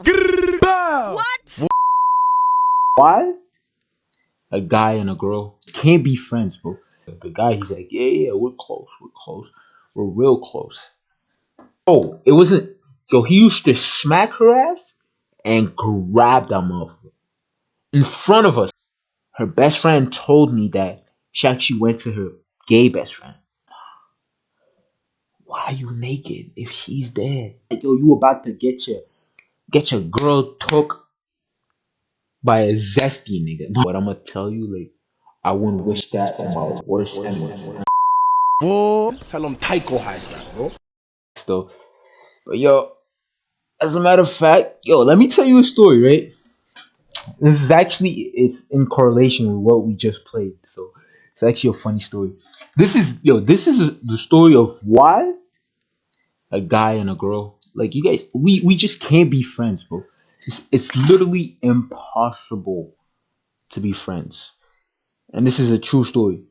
What? Why? A guy and a girl can't be friends, bro. The guy, he's like, yeah, we're close, we're real close. Oh, it wasn't. Yo, he used to smack her ass and grab that motherfucker in front of us. Her best friend told me that she actually went to her gay best friend. Why are you naked if she's dead? Like, yo, you about to get your girl took by a zesty nigga. But I'm gonna tell you, like, I wouldn't wish that on my worst enemy. Tell them Tycho has that, bro. Still, but yo, as a matter of fact, yo, let me tell you a story, right? This is actually it's in correlation with what we just played, so it's actually a funny story. This is the story of why a guy and a girl, like you guys, we just can't be friends, bro. It's literally impossible to be friends, and this is a true story,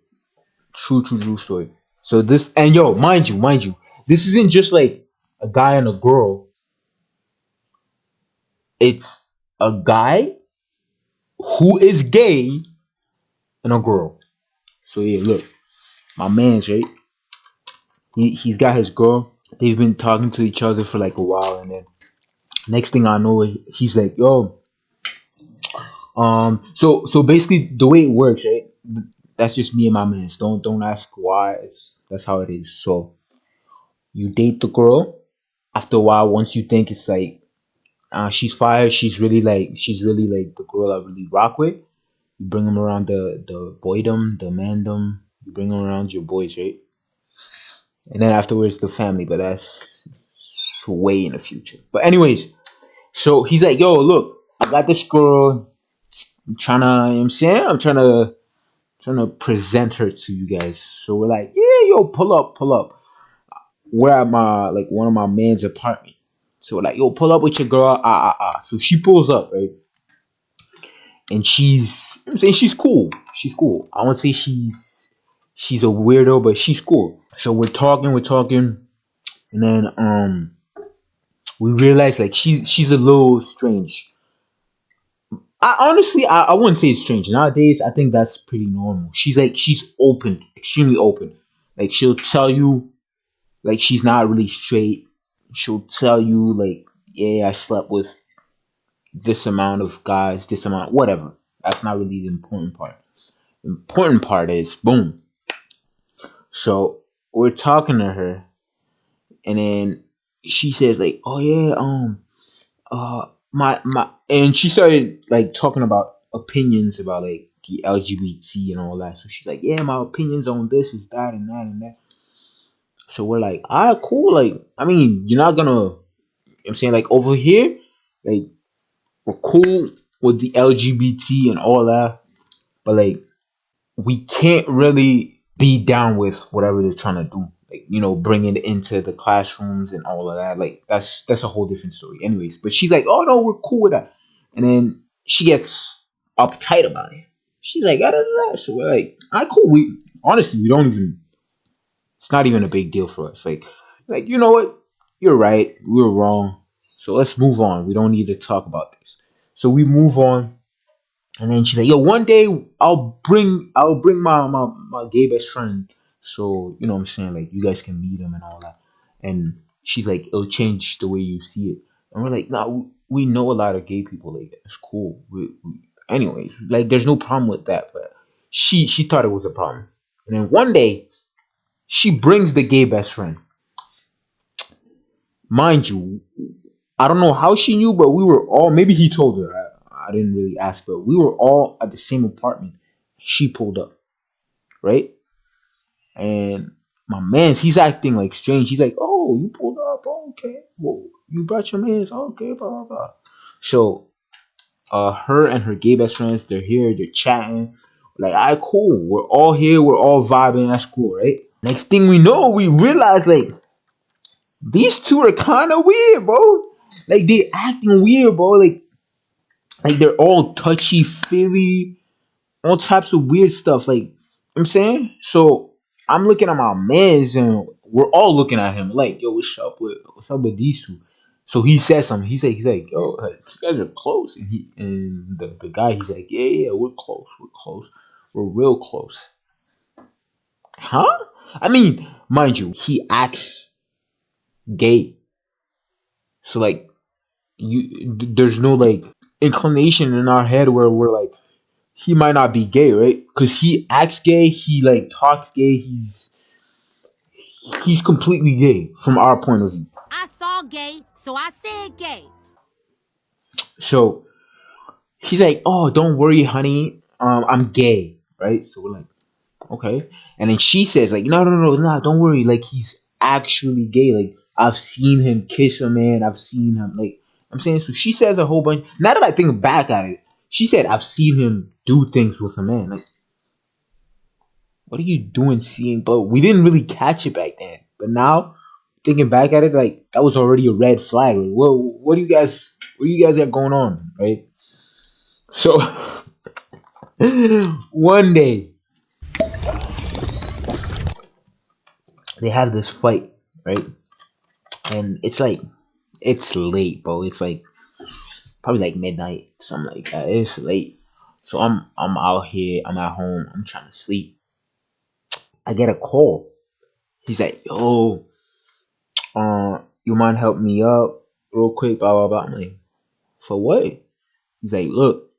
true story. So this, and yo, mind you, this isn't just like a guy and a girl. It's a guy who is gay and a girl. So yeah, look, my man's right. He's got his girl. They've been talking to each other for like a while, and then next thing I know, he's like, "Yo, so basically the way it works, right? That's just me and my man. Don't ask why. That's how it is. So you date the girl. After a while, once you think it's like she's fire, she's really like the girl I really rock with. You bring them around the boydom, the mandom. You bring them around your boys, right? And then afterwards the family, but that's way in the future. But anyways, so he's like, "Yo, look, I got this girl. I'm trying to, you know what I'm saying, I'm trying to present her to you guys." So we're like, "Yeah, yo, pull up. We're at my like one of my man's apartment." So we're like, "Yo, pull up with your girl." So she pulls up, right? And she's, you know what I'm saying, she's cool. She's cool. I won't say she's a weirdo, but she's cool. So we're talking, and then we realize like she's a little strange. I wouldn't say it's strange. Nowadays, I think that's pretty normal. She's open, extremely open. Like she'll tell you like she's not really straight. She'll tell you like, yeah, I slept with this amount of guys, this amount, whatever. That's not really the important part. The important part is boom. So we're talking to her, and then she says like, "Oh yeah, my," and she started like talking about opinions about like the LGBT and all that. So she's like, "Yeah, my opinions on this is that and that and that." So we're like, "Ah, cool. Like, I mean, you're not gonna," you know what I'm saying, like over here, like we're cool with the LGBT and all that, but like we can't really be down with whatever they're trying to do. Like, bring it into the classrooms and all of that. Like, that's a whole different story. Anyways, but she's like, "Oh no, we're cool with that." And then she gets uptight about it. She's like, "Ah, da, da, da." So we're like, "All right, cool." We honestly, we don't even. It's not even a big deal for us. Like you know what? You're right. We were wrong. So let's move on. We don't need to talk about this. So we move on. And then she's like, "Yo, one day I'll bring my gay best friend. So, you know what I'm saying, like you guys can meet him and all that." And she's like, "It'll change the way you see it." And we're like, "Nah, we know a lot of gay people, like it's cool." Anyways, like there's no problem with that, but she thought it was a problem. And then one day she brings the gay best friend. Mind you, I don't know how she knew, but we were all, maybe he told her. I didn't really ask, but we were all at the same apartment. She pulled up, right? And my man's, he's acting like strange. He's like, "Oh, you pulled up. Oh, okay. Well, you brought your man's. Okay, blah, blah, blah." So, her and her gay best friends, they're here, they're chatting. Like, "All right, cool. We're all here. We're all vibing. That's cool, right?" Next thing we know, we realize, like, these two are kind of weird, bro. Like, they acting weird, bro. Like they're all touchy feely, all types of weird stuff. Like, you know what I'm saying, so I'm looking at my man's, and we're all looking at him like, "Yo, what's up with these two?" So he says something. He's like, yo, like, you guys are close. And the guy, he's like, yeah, we're close. We're close. We're real close. Huh? I mean, mind you, he acts gay. So like, there's no like inclination in our head where we're like, he might not be gay, right? Because he acts gay, he like talks gay, he's completely gay from our point of view. I saw gay, so I said gay. So he's like, oh, don't worry, honey, I'm gay, right? So we're like, okay. And then she says like, no, don't worry, like he's actually gay. Like I've seen him kiss a man, I've seen him like I'm saying. So she says a whole bunch. Now that I think back at it, she said I've seen him do things with a man. Like, what are you doing seeing? But we didn't really catch it back then. But now, thinking back at it, like that was already a red flag. Like, whoa, what do you guys got going on, right? So one day they have this fight, right? And it's late, bro. It's like probably like midnight, something like that. It's late. So I'm out here, I'm at home, I'm trying to sleep. I get a call. He's like, yo, you mind help me up real quick, blah blah blah. I'm like, for what? He's like, look,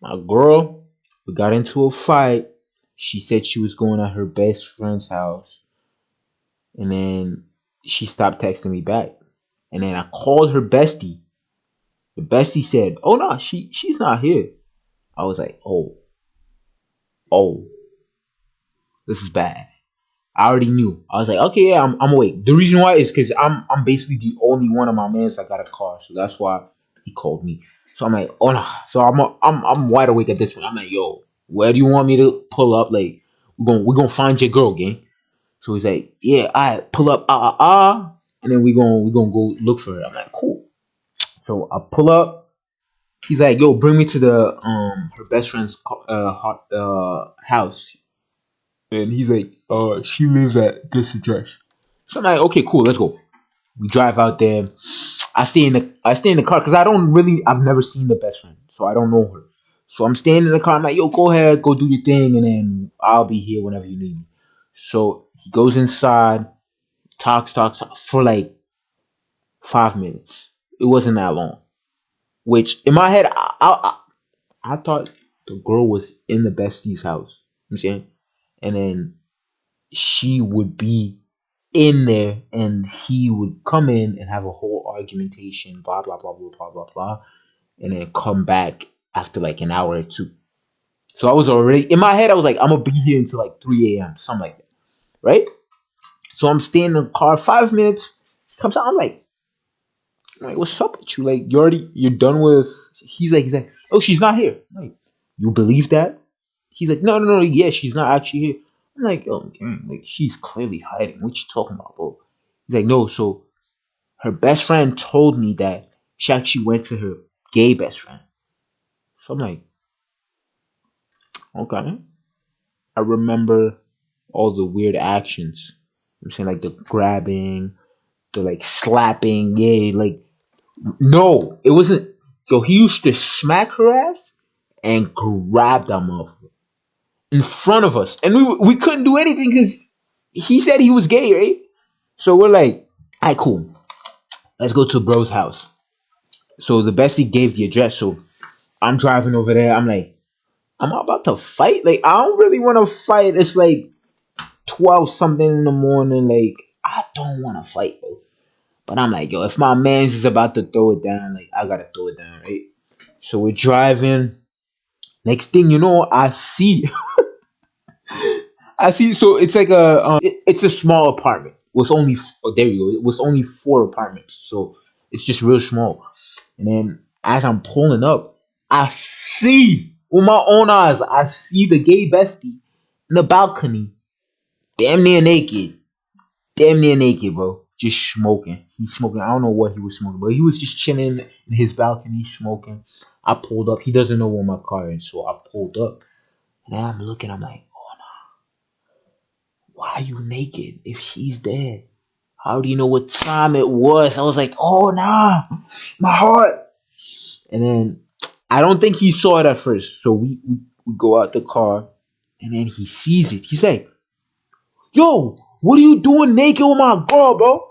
my girl, we got into a fight. She said she was going at her best friend's house, and then she stopped texting me back. And then I called her bestie. The bestie said, "Oh no, she's not here." I was like, oh, this is bad. I already knew. I was like, okay, yeah, I'm awake. The reason why is because I'm basically the only one of my mans that got a car, so that's why he called me. So I'm like, oh no. So I'm wide awake at this point. I'm like, yo, where do you want me to pull up? Like, we're gonna find your girl, gang. So he's like, yeah, I pull up, and then we gonna go look for her. I'm like, cool. So I pull up. He's like, yo, bring me to the her best friend's house. And he's like, she lives at this address. So I'm like, okay, cool, let's go. We drive out there. I stay in the car because I've never seen the best friend, so I don't know her. So I'm staying in the car. I'm like, yo, go ahead, go do your thing, and then I'll be here whenever you need me. So he goes inside, talks for like 5 minutes. It wasn't that long. Which in my head, I thought the girl was in the bestie's house. You know what I'm saying, and then she would be in there and he would come in and have a whole argumentation, blah blah blah blah blah blah blah, and then come back after like an hour or two. So I was already in my head, I was like, I'm gonna be here until like 3 a.m. something like that. Right? So I'm staying in the car 5 minutes, comes out, I'm like, what's up with you? Like you're done with. He's like, oh, she's not here. I'm like, you believe that? He's like, no, yeah, she's not actually here. I'm like, oh, okay, like she's clearly hiding. What you talking about, bro? He's like, no. So her best friend told me that she actually went to her gay best friend. So I'm like, okay. I remember all the weird actions. I'm saying like the grabbing, the like slapping, yeah, like no, it wasn't. Yo, he used to smack her ass and grab that motherfucker in front of us, and we couldn't do anything because he said he was gay, right? So we're like, alright, cool. Let's go to bro's house. So the bestie gave the address. So I'm driving over there. I'm like, I'm about to fight. Like, I don't really want to fight. It's like 12 something in the morning. Like, I don't want to fight, bro. But I'm like, yo, if my man's is about to throw it down, like, I gotta throw it down, right? So we're driving. Next thing you know, I see. So it's like it's a small apartment. It was only oh, there you go. It was only 4 apartments, so it's just real small. And then as I'm pulling up, I see with my own eyes, I see the gay bestie in the balcony, damn near naked, bro, just smoking. He's smoking. I don't know what he was smoking, but he was just chilling in his balcony smoking. I pulled up. He doesn't know where my car is, so I pulled up. And I'm looking. I'm like, why are you naked if she's dead? How do you know what time it was? I was like, oh nah, my heart. And then I don't think he saw it at first. So we go out the car and then he sees it. He's like, yo, what are you doing naked with my girl, bro?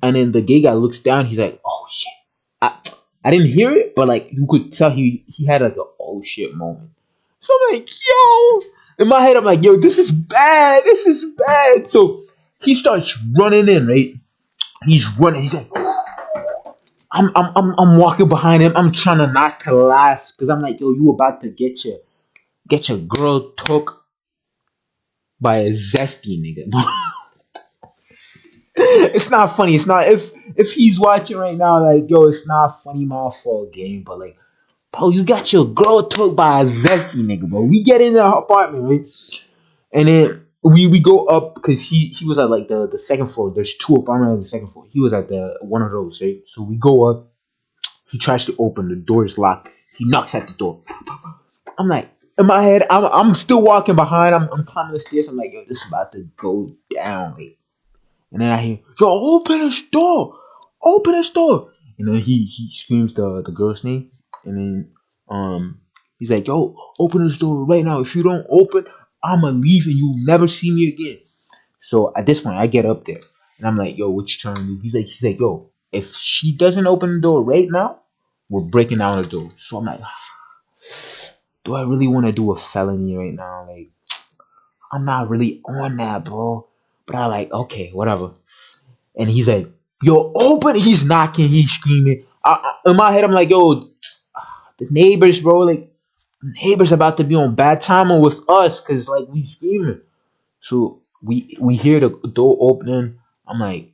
And then the gay guy looks down, he's like, oh shit. I, I didn't hear it, but like you could tell he had like a oh shit moment. So I'm like, yo, in my head, I'm like, yo, this is bad. This is bad. So he starts running in, right? He's running. He's like, I'm walking behind him. I'm trying to not to laugh because I'm like, yo, you about to get your girl took by a zesty nigga. It's not funny. It's not if he's watching right now, like, yo, it's not funny, my fault game, but like, bro, you got your girl took by a zesty nigga, bro. We get in the apartment, right? And then we go up because he was at like the second floor. There's two apartments on the second floor. He was at the one of those, right? So we go up. He tries to open the door is locked. He knocks at the door. I'm like, in my head, I'm still walking behind. I'm climbing the stairs. I'm like, yo, this is about to go down. Like, and then I hear, yo, open this door. Open this door. And then he screams the girl's name. And then he's like, yo, open this door right now. If you don't open, I'ma leave and you'll never see me again. So at this point, I get up there and I'm like, yo, what you trying to do? He's like, yo, if she doesn't open the door right now, we're breaking down the door. So I'm like, do I really want to do a felony right now? Like, I'm not really on that, bro. But I like, okay, whatever. And he's like, yo, open. He's knocking. He's screaming. In my head, I'm like, yo, the neighbors, bro. Like, neighbors about to be on bad timing with us because, like, we screaming. So we hear the door opening. I'm like,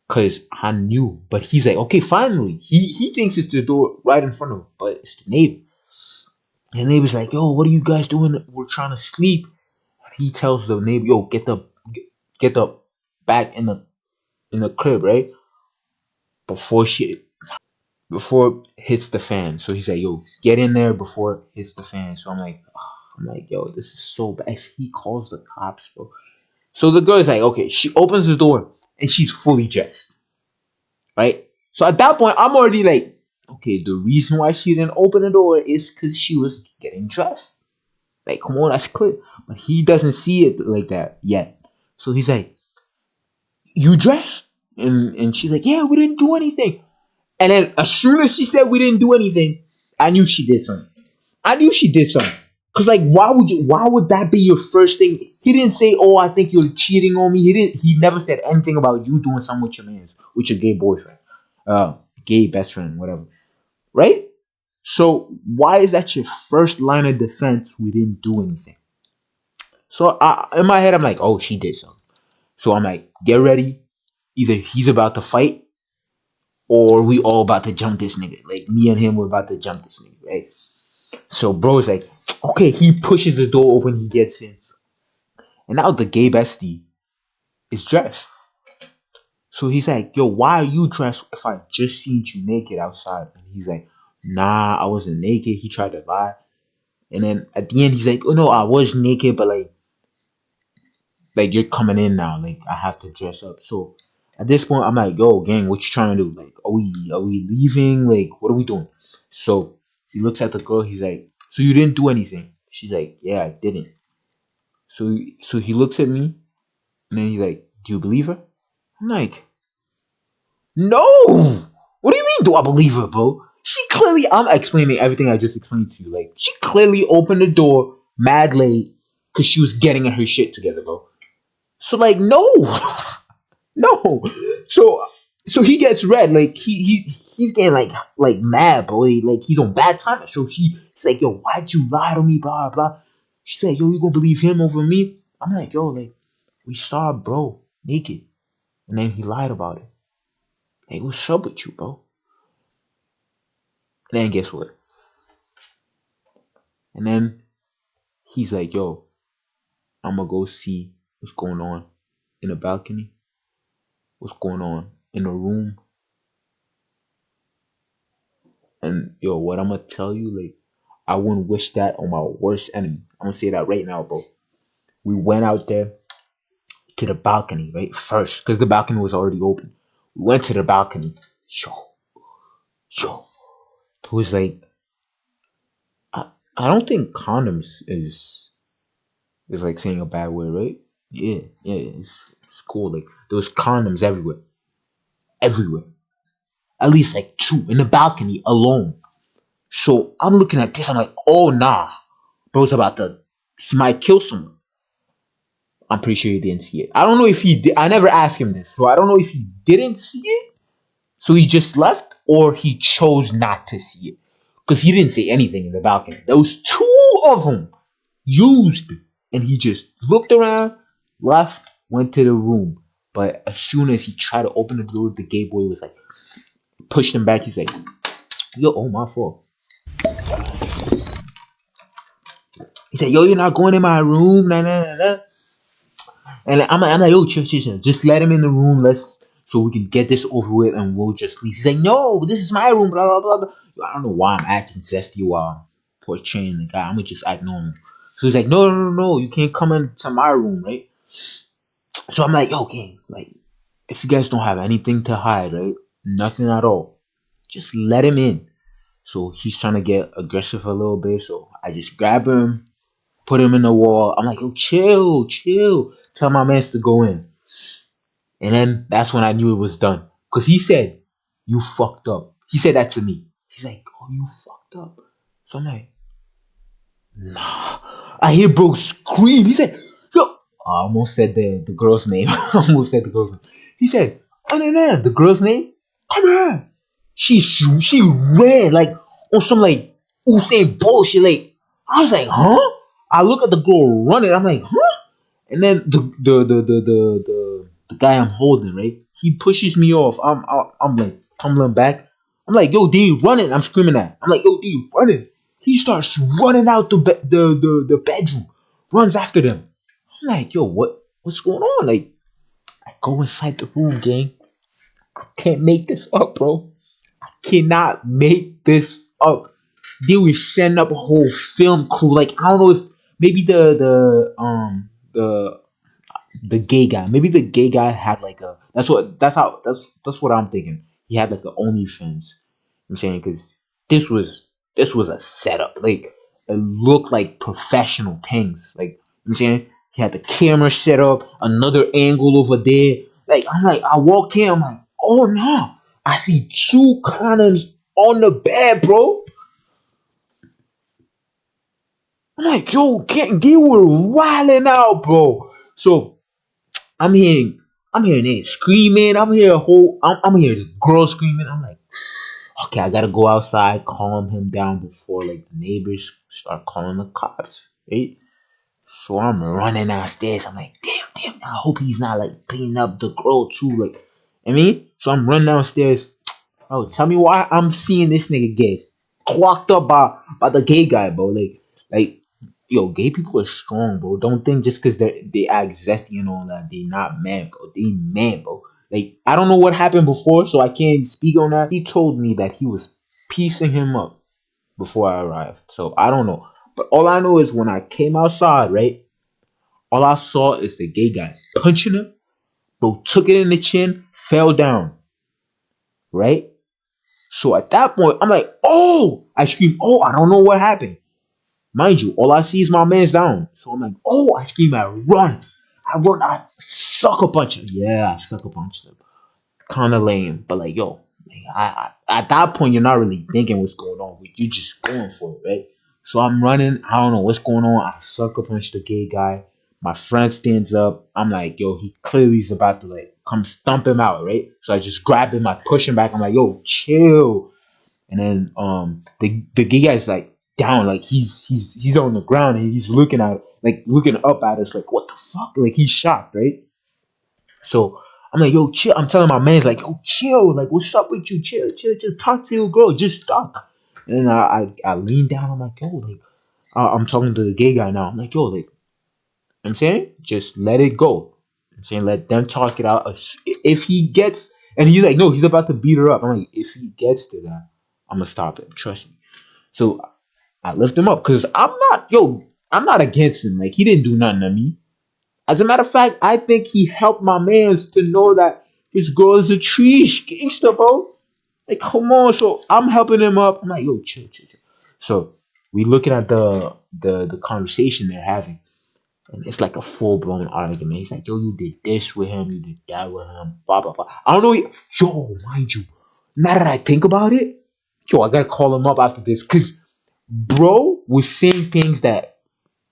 because I knew. But he's like, okay, finally. He thinks it's the door right in front of him, but it's the neighbor. And the neighbor's like, yo, what are you guys doing? We're trying to sleep. He tells the neighbor, yo, get the back in the crib, right? Before it hits the fan. So he's like, yo, get in there before it hits the fan. So I'm like, yo, this is so bad. If he calls the cops, bro. So the girl is like, okay, she opens the door and she's fully dressed, right? So at that point, I'm already like, okay, the reason why she didn't open the door is because she was getting dressed. Like, come on, that's clear. But he doesn't see it like that yet. So he's like, you dressed? And she's like, yeah, we didn't do anything. And then as soon as she said we didn't do anything, I knew she did something. I knew she did something. Cause like why would that be your first thing? He didn't say, oh, I think you're cheating on me. He never said anything about you doing something with your mans, with your gay boyfriend. Gay best friend, whatever. Right? So why is that your first line of defense? We didn't do anything. So in my head, I'm like, oh, she did something. So I'm like, get ready. Either he's about to fight or we all about to jump this nigga. Like me and him were about to jump this nigga, right? So bro is like, okay, he pushes the door open, he gets in. And now the gay bestie is dressed. So he's like, yo, why are you dressed if I just seen you naked outside? And he's like, nah, I wasn't naked. He tried to lie. And then at the end, he's like, oh no, I was naked, but like you're coming in now. Like I have to dress up. So at this point, I'm like, yo, gang, what you trying to do? Like, are we leaving? Like, what are we doing? So he looks at the girl. He's like, so you didn't do anything? She's like, yeah, I didn't. So he looks at me and then he's like, do you believe her? I'm like, no. What do you mean? Do I believe her, bro? She clearly. I'm explaining everything I just explained to you. Like, she clearly opened the door mad late because she was getting her shit together, bro. So like, no. No. So he gets red. Like he's getting like mad, bro. Like he's on bad time. So he's like, yo, why'd you lie to me? Blah blah. She's like, yo, you gonna believe him over me? I'm like, yo, like we saw bro naked, and then he lied about it. Like, what's up with you, bro? And then guess what? And then he's like, yo, I'm gonna go see what's going on in the balcony. What's going on in the room? And yo, what I'm gonna tell you, like, I wouldn't wish that on my worst enemy. I'm gonna say that right now, bro. We went out there. to the balcony, right? First, because the balcony was already open. We went to the balcony. Yo, yo. It was like I, I don't think condoms is like saying a bad word, right? Yeah, yeah, it's cool. Like there was condoms everywhere. Everywhere. At least like two in the balcony alone. So I'm looking at this, I'm like, oh nah. Bro's about to he might kill someone. I'm pretty sure he didn't see it. I don't know if he did. I never asked him this, so I don't know if he didn't see it, so he just left, or he chose not to see it. Because he didn't say anything in the balcony. There was two of them used, and he just looked around, left, went to the room. But as soon as he tried to open the door, the gay boy was like, pushed him back. He's like, yo, oh my fault. He said, yo, you're not going in my room, nah, nah, nah, nah. And I'm like, yo, chill, chill, chill. Just let him in the room. Let's so we can get this over with, and we'll just leave. He's like, no, this is my room. Blah blah blah blah. I don't know why I'm acting zesty while I'm portraying the guy. I'm gonna just act normal. So he's like, no, no, no, no, you can't come into my room, right? So I'm like, yo, gang, like, if you guys don't have anything to hide, right? Nothing at all. Just let him in. So he's trying to get aggressive a little bit. So I just grab him, put him in the wall. I'm like, yo, chill, chill. Tell my mans to go in. And then that's when I knew it was done. Because he said, you fucked up. He said that to me. He's like, oh, you fucked up. So I'm like, nah. I hear bro scream. He said, yo. I almost said the girl's name. I almost said the girl's name. He said, oh, no, no. The girl's name? Come here. She ran like on some like Usain bullshit. Like, I was like, huh? I look at the girl running. I'm like, huh? And then the guy I'm holding, right? He pushes me off. I'm like tumbling back. I'm like, yo, D running. I'm screaming at. I'm like, yo, D running. He starts running out the bedroom. Runs after them. I'm like, yo, what's going on? Like, I go inside the room, gang. Can't make this up, bro. Cannot make this up. They will send up a whole film crew. Like, I don't know if maybe the gay guy. Maybe the gay guy had like a. That's what I'm thinking. He had like an OnlyFans. I'm saying because this was a setup. Like it looked like professional things. Like I'm saying he had the camera set up, another angle over there. Like I'm like I walk in. I'm like oh no, I see two condoms on the bed, bro. I'm like yo, they were wilding out, bro. So I'm hearing it screaming. I'm hearing the girl screaming. I'm like, okay, I gotta go outside, calm him down before like the neighbors start calling the cops, right? So I'm running downstairs. I'm like, damn, I hope he's not like beating up the girl too. Like, I mean, so I'm running downstairs. Oh, tell me why I'm seeing this nigga gay, clocked up by the gay guy, bro. Like yo, gay people are strong, bro. Don't think just because they act zesty and all that, they not man, bro. They man, bro. Like I don't know what happened before, so I can't speak on that. He told me that he was piecing him up before I arrived, so I don't know. But all I know is when I came outside, right, all I saw is the gay guy punching him. Bro took it in the chin, fell down, right. So at that point, I'm like, oh! I scream, oh! I don't know what happened. Mind you, all I see is my man's down. So I'm like, oh, I scream, I run. I sucker punch him. Yeah, I sucker punched him. Kind of lame, but like, yo, at that point, you're not really thinking what's going on. You're just going for it, right? So I'm running. I don't know what's going on. I sucker punched the gay guy. My friend stands up. I'm like, yo, he clearly is about to like come stump him out, right? So I just grab him, I push him back. I'm like, yo, chill. And then the gay guy's like down, like he's on the ground and he's looking up at us like what the fuck? Like he's shocked, right? So I'm like, yo, chill. I'm telling my man's like, yo, chill. Like, what's up with you? Chill, chill, chill. Talk to your girl. Just talk. And then I lean down. I'm like, yo, like, I'm talking to the gay guy now. I'm like, yo, like, I'm saying, just let it go. I'm saying, let them talk it out. If he gets, and he's like, no, he's about to beat her up. I'm like, if he gets to that, I'm gonna stop him. Trust me. So I lift him up because I'm not against him. Like, he didn't do nothing to me. As a matter of fact, I think he helped my mans to know that his girl is a tree gangster, bro. Like, come on. So I'm helping him up. I'm like, yo, chill, chill, chill. So we looking at the conversation they're having, and it's like a full blown argument. He's like, yo, you did this with him, you did that with him, blah blah blah. I don't know. Yo, mind you, now that I think about it, yo, I gotta call him up after this, cause bro was saying things that,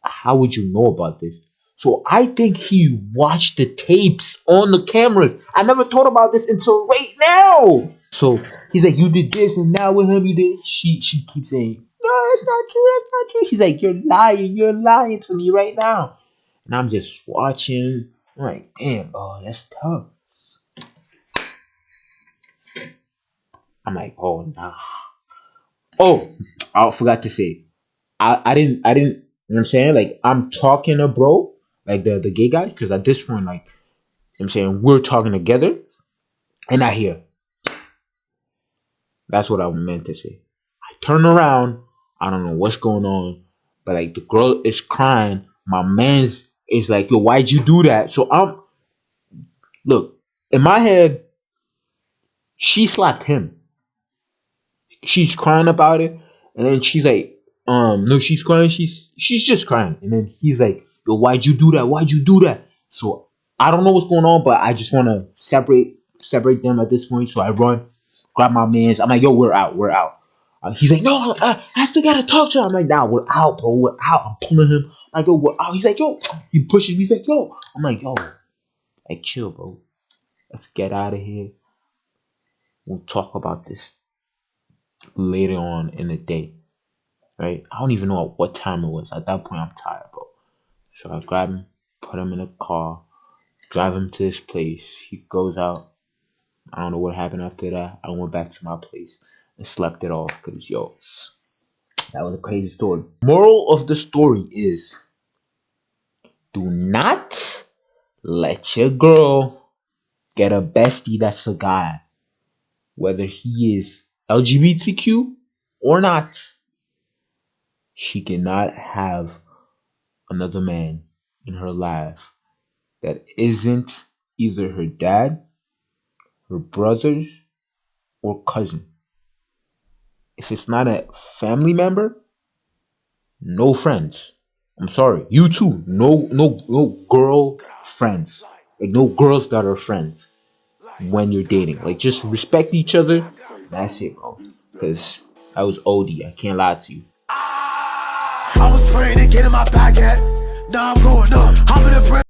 how would you know about this? So I think he watched the tapes on the cameras. I never thought about this until right now. So he's like, you did this and now with him you did. She keeps saying, no, it's not true, that's not true. She's like, you're lying to me right now. And I'm just watching. I'm like, damn, oh, that's tough. I'm like, oh nah. Oh, I forgot to say. I didn't, you know what I'm saying? Like, I'm talking to bro, like the gay guy, because at this point, like, you know what I'm saying, we're talking together, and I hear. That's what I meant to say. I turn around, I don't know what's going on, but like the girl is crying. My man's is like, yo, why'd you do that? So look, in my head, she slapped him. She's crying about it, and then she's like, no, she's crying, she's just crying. And then he's like, yo, why'd you do that? Why'd you do that? So I don't know what's going on, but I just wanna separate them at this point. So I run, grab my mans. I'm like, yo, we're out, we're out. He's like, no, I still gotta talk to her. I'm like, nah, we're out, bro, we're out. I'm pulling him. I go, we're out. He's like, yo, he pushes me. He's like, yo. I'm like, yo, like, chill, bro. Let's get out of here. We'll talk about this later on in the day, right? I don't even know at what time it was. At that point, I'm tired, bro. So I grab him, put him in a car, drive him to his place. He goes out. I don't know what happened after that. I went back to my place and slept it off because, yo, that was a crazy story. Moral of the story is, do not let your girl get a bestie that's a guy. Whether he is LGBTQ or not, she cannot have another man in her life that isn't either her dad, her brothers, or cousin. If it's not a family member, no friends. I'm sorry. You too. No girl friends. Like, no girls that are friends when you're dating. Like, just respect each other. That's it, bro. Because I was OD. I can't lie to you. I was praying to get in my back at. Now I'm going up. I'm in a